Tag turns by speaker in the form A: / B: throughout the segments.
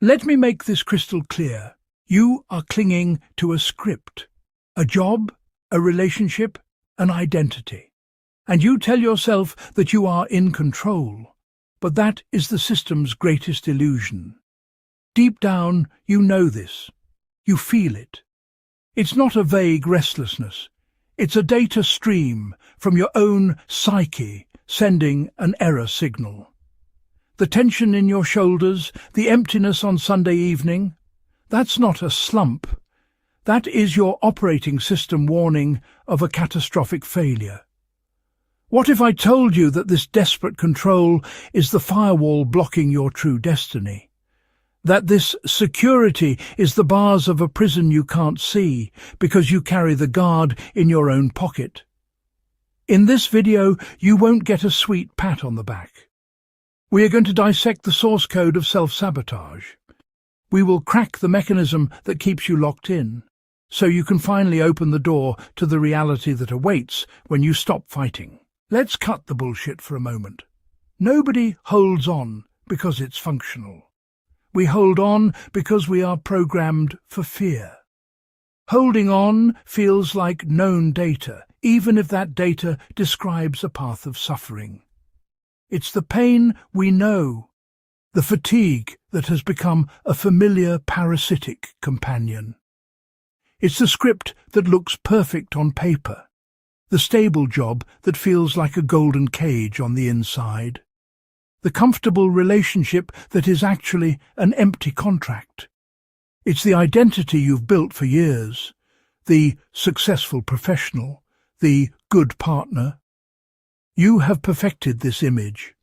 A: Let me make this crystal clear. You are clinging to a script, a job, a relationship, an identity. And you tell yourself that you are in control. But that is the system's greatest illusion. Deep down, you know this. You feel it. It's not a vague restlessness. It's a data stream from your own psyche sending an error signal. The tension in your shoulders, the emptiness on Sunday evening, that's not a slump. That is your operating system warning of a catastrophic failure. What if I told you that this desperate control is the firewall blocking your true destiny? That this security is the bars of a prison you can't see because you carry the guard in your own pocket? In this video, you won't get a sweet pat on the back. We are going to dissect the source code of self-sabotage. We will crack the mechanism that keeps you locked in, so you can finally open the door to the reality that awaits when you stop fighting. Let's cut the bullshit for a moment. Nobody holds on because it's functional. We hold on because we are programmed for fear. Holding on feels like known data, even if that data describes a path of suffering. It's the pain we know, the fatigue that has become a familiar parasitic companion. It's the script that looks perfect on paper, the stable job that feels like a golden cage on the inside, the comfortable relationship that is actually an empty contract. It's the identity you've built for years, the successful professional, the good partner. You have perfected this image,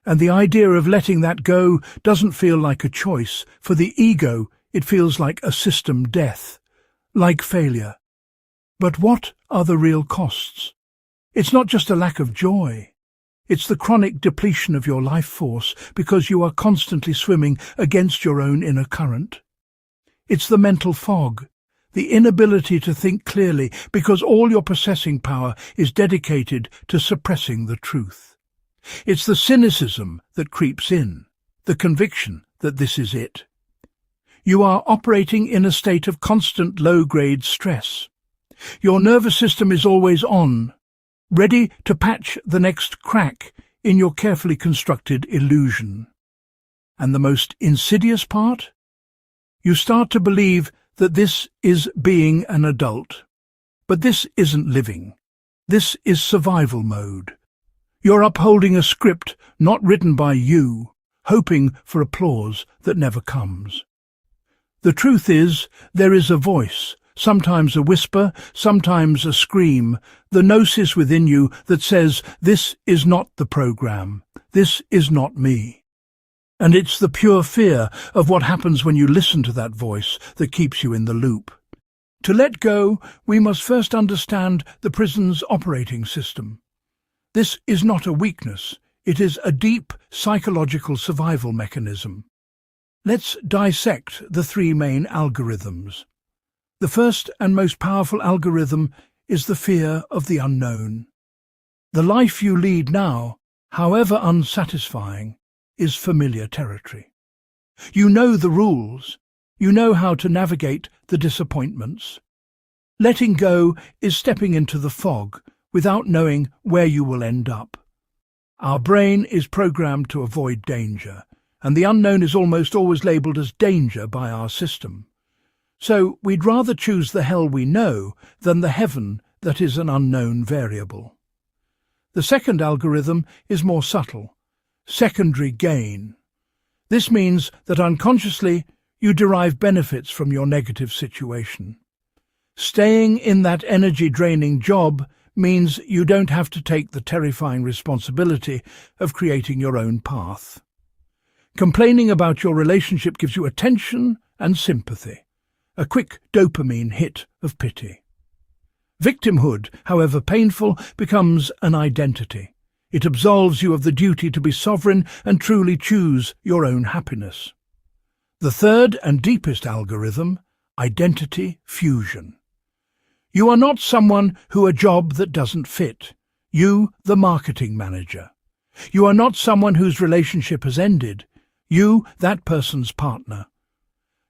A: and the idea of letting that go doesn't feel like a choice. For the ego, it feels like a system death, like failure. But what are the real costs? It's not just a lack of joy. It's the chronic depletion of your life force because you are constantly swimming against your own inner current. It's the mental fog, the inability to think clearly because all your processing power is dedicated to suppressing the truth. It's the cynicism that creeps in, the conviction that this is it. You are operating in a state of constant low-grade stress. Your nervous system is always on, ready to patch the next crack in your carefully constructed illusion. And the most insidious part? You start to believe that this is being an adult. But this isn't living. This is survival mode. You're upholding a script not written by you, hoping for applause that never comes. The truth is, there is a voice, sometimes a whisper, sometimes a scream, the gnosis within you that says, this is not the program, this is not me. And it's the pure fear of what happens when you listen to that voice that keeps you in the loop. To let go, we must first understand the prison's operating system. This is not a weakness, it is a deep psychological survival mechanism. Let's dissect the three main algorithms. The first and most powerful algorithm is the fear of the unknown. The life you lead now, however unsatisfying, is familiar territory. You know the rules. You know how to navigate the disappointments. Letting go is stepping into the fog without knowing where you will end up. Our brain is programmed to avoid danger, and the unknown is almost always labelled as danger by our system. So we'd rather choose the hell we know than the heaven that is an unknown variable. The second algorithm is more subtle, secondary gain. This means that unconsciously you derive benefits from your negative situation. Staying in that energy-draining job means you don't have to take the terrifying responsibility of creating your own path. Complaining about your relationship gives you attention and sympathy, a quick dopamine hit of pity. Victimhood, however painful, becomes an identity. It absolves you of the duty to be sovereign and truly choose your own happiness. The third and deepest algorithm, identity fusion. You are not someone who a job that doesn't fit. You, the marketing manager. You are not someone whose relationship has ended. You, that person's partner.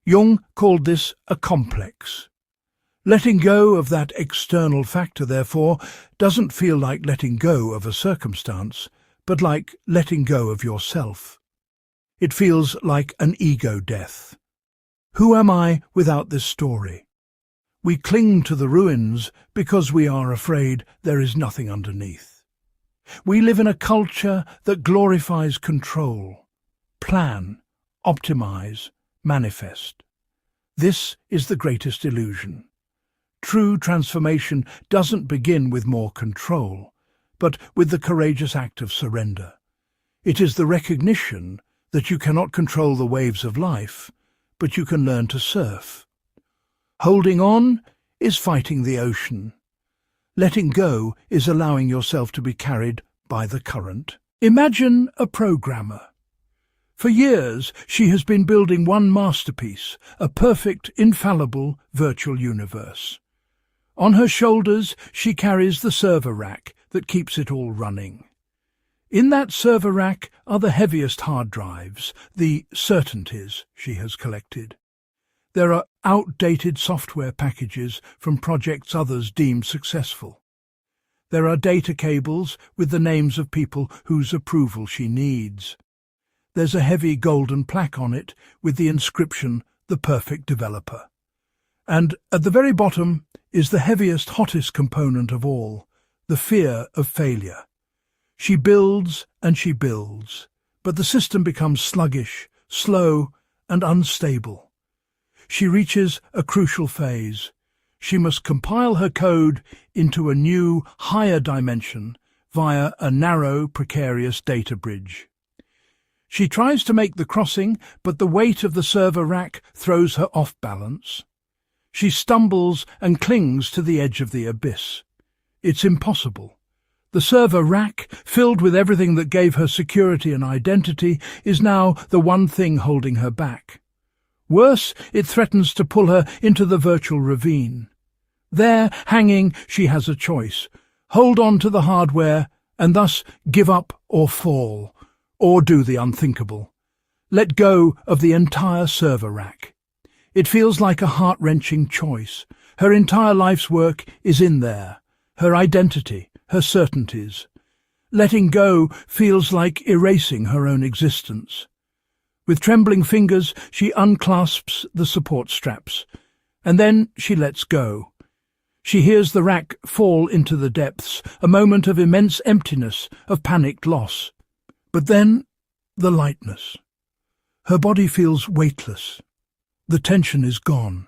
A: Jung called this a complex. Letting go of that external factor, therefore, doesn't feel like letting go of a circumstance, but like letting go of yourself. It feels like an ego death. Who am I without this story? We cling to the ruins because we are afraid there is nothing underneath. We live in a culture that glorifies control, plan, optimize, manifest. This is the greatest illusion. True transformation doesn't begin with more control, but with the courageous act of surrender. It is the recognition that you cannot control the waves of life, but you can learn to surf. Holding on is fighting the ocean. Letting go is allowing yourself to be carried by the current. Imagine a programmer. For years, she has been building one masterpiece, a perfect, infallible virtual universe. On her shoulders, she carries the server rack that keeps it all running. In that server rack are the heaviest hard drives, the certainties she has collected. There are outdated software packages from projects others deem successful. There are data cables with the names of people whose approval she needs. There's a heavy golden plaque on it with the inscription, "The Perfect Developer." And at the very bottom is the heaviest, hottest component of all, the fear of failure. She builds and she builds, but the system becomes sluggish, slow, and unstable. She reaches a crucial phase. She must compile her code into a new, higher dimension via a narrow, precarious data bridge. She tries to make the crossing, but the weight of the server rack throws her off balance. She stumbles and clings to the edge of the abyss. It's impossible. The server rack, filled with everything that gave her security and identity, is now the one thing holding her back. Worse, it threatens to pull her into the virtual ravine. There, hanging, she has a choice. Hold on to the hardware, and thus give up or fall, or do the unthinkable. Let go of the entire server rack. It feels like a heart-wrenching choice. Her entire life's work is in there, her identity, her certainties. Letting go feels like erasing her own existence. With trembling fingers, she unclasps the support straps, and then she lets go. She hears the rack fall into the depths, a moment of immense emptiness, of panicked loss. But then, the lightness. Her body feels weightless. The tension is gone.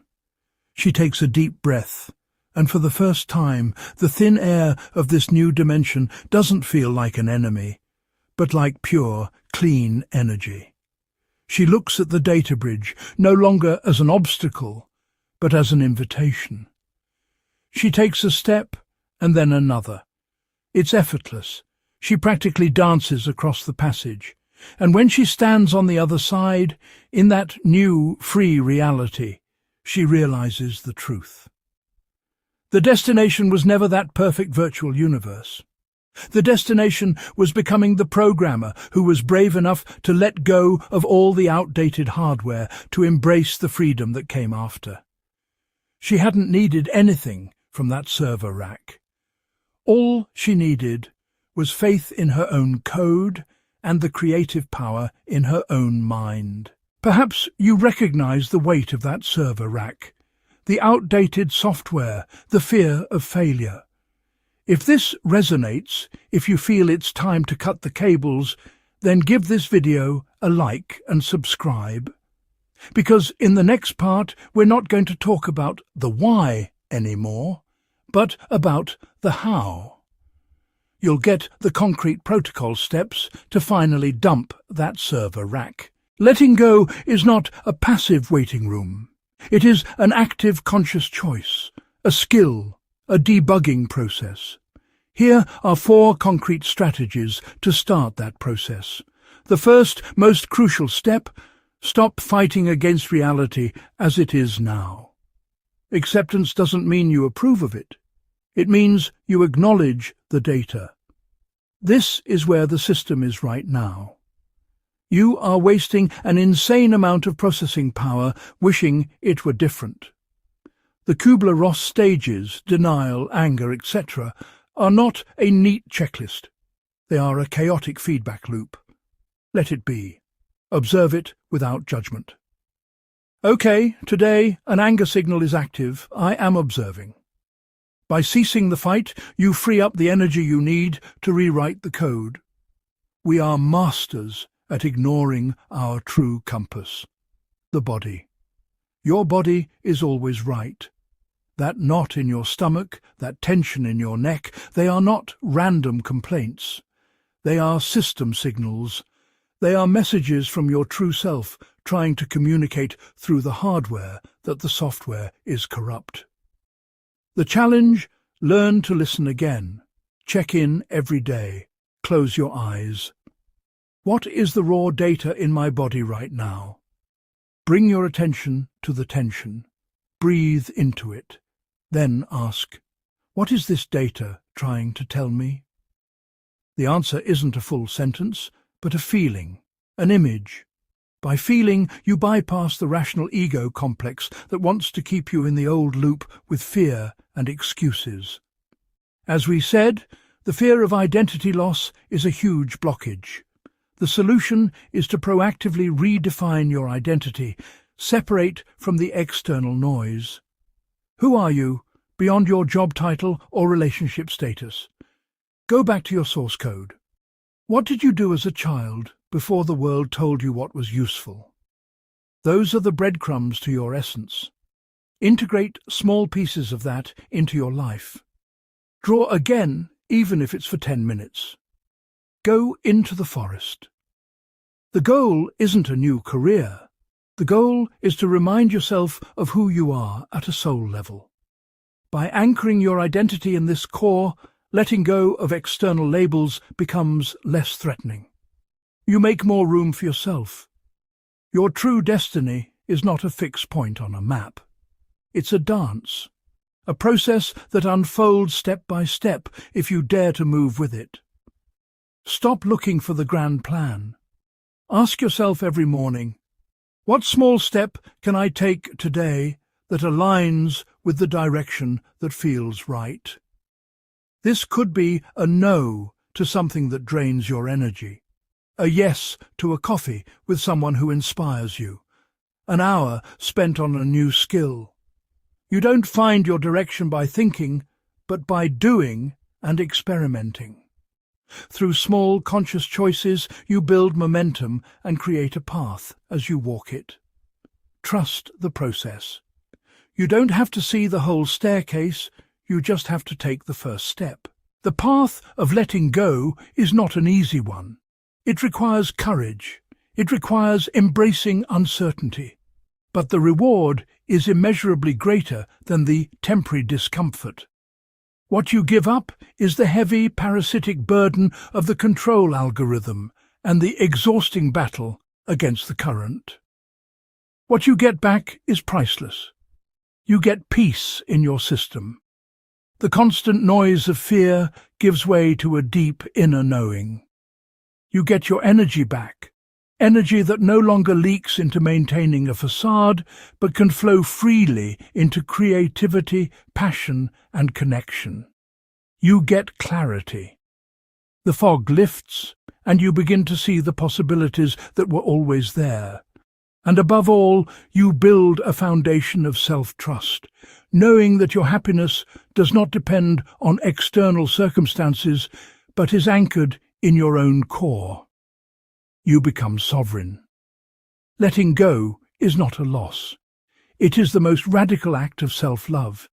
A: She takes a deep breath, and for the first time, the thin air of this new dimension doesn't feel like an enemy, but like pure, clean energy. She looks at the data bridge, no longer as an obstacle, but as an invitation. She takes a step, and then another. It's effortless. She practically dances across the passage, and when she stands on the other side, in that new, free reality, she realizes the truth. The destination was never that perfect virtual universe. The destination was becoming the programmer who was brave enough to let go of all the outdated hardware to embrace the freedom that came after. She hadn't needed anything from that server rack. All she needed was faith in her own code and the creative power in her own mind. Perhaps you recognize the weight of that server rack, the outdated software, the fear of failure. If this resonates, if you feel it's time to cut the cables, then give this video a like and subscribe. Because in the next part, we're not going to talk about the why anymore, but about the how. You'll get the concrete protocol steps to finally dump that server rack. Letting go is not a passive waiting room. It is an active conscious choice, a skill, a debugging process. Here are 4 concrete strategies to start that process. The first, most crucial step: stop fighting against reality as it is now. Acceptance doesn't mean you approve of it. It means you acknowledge the data. This is where the system is right now. You are wasting an insane amount of processing power wishing it were different. The Kubler-Ross stages, denial, anger, etc., are not a neat checklist. They are a chaotic feedback loop. Let it be. Observe it without judgment. Okay, today an anger signal is active. I am observing. By ceasing the fight, you free up the energy you need to rewrite the code. We are masters at ignoring our true compass, the body. Your body is always right. That knot in your stomach, that tension in your neck, they are not random complaints. They are system signals. They are messages from your true self trying to communicate through the hardware that the software is corrupt. The challenge: learn to listen again. Check in every day. Close your eyes. What is the raw data in my body right now? Bring your attention to the tension. Breathe into it. Then ask, what is this data trying to tell me? The answer isn't a full sentence, but a feeling, an image. By feeling, you bypass the rational ego complex that wants to keep you in the old loop with fear and excuses. As we said, the fear of identity loss is a huge blockage. The solution is to proactively redefine your identity, separate from the external noise. Who are you, beyond your job title or relationship status? Go back to your source code. What did you do as a child before the world told you what was useful? Those are the breadcrumbs to your essence. Integrate small pieces of that into your life. Draw again, even if it's for 10 minutes. Go into the forest. The goal isn't a new career. The goal is to remind yourself of who you are at a soul level. By anchoring your identity in this core, letting go of external labels becomes less threatening. You make more room for yourself. Your true destiny is not a fixed point on a map. It's a dance, a process that unfolds step by step if you dare to move with it. Stop looking for the grand plan. Ask yourself every morning, what small step can I take today that aligns with the direction that feels right? This could be a no to something that drains your energy, a yes to a coffee with someone who inspires you, an hour spent on a new skill. You don't find your direction by thinking, but by doing and experimenting. Through small, conscious choices, you build momentum and create a path as you walk it. Trust the process. You don't have to see the whole staircase, you just have to take the first step. The path of letting go is not an easy one. It requires courage. It requires embracing uncertainty. But the reward is immeasurably greater than the temporary discomfort. What you give up is the heavy parasitic burden of the control algorithm and the exhausting battle against the current. What you get back is priceless. You get peace in your system. The constant noise of fear gives way to a deep inner knowing. You get your energy back, energy that no longer leaks into maintaining a facade, but can flow freely into creativity, passion, and connection. You get clarity. The fog lifts, and you begin to see the possibilities that were always there. And above all, you build a foundation of self-trust, knowing that your happiness does not depend on external circumstances, but is anchored in your own core. You become sovereign. Letting go is not a loss. It is the most radical act of self-love.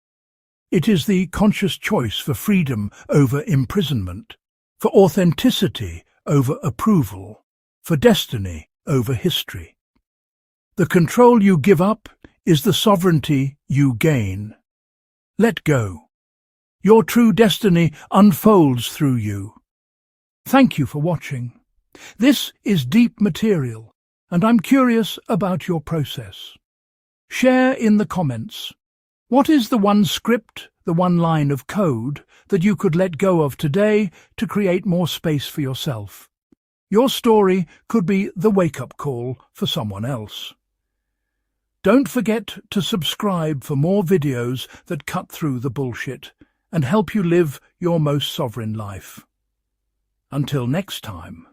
A: It is the conscious choice for freedom over imprisonment, for authenticity over approval, for destiny over history. The control you give up is the sovereignty you gain. Let go. Your true destiny unfolds through you. Thank you for watching. This is deep material, and I'm curious about your process. Share in the comments. What is the one script, the one line of code that you could let go of today to create more space for yourself? Your story could be the wake-up call for someone else. Don't forget to subscribe for more videos that cut through the bullshit and help you live your most sovereign life. Until next time.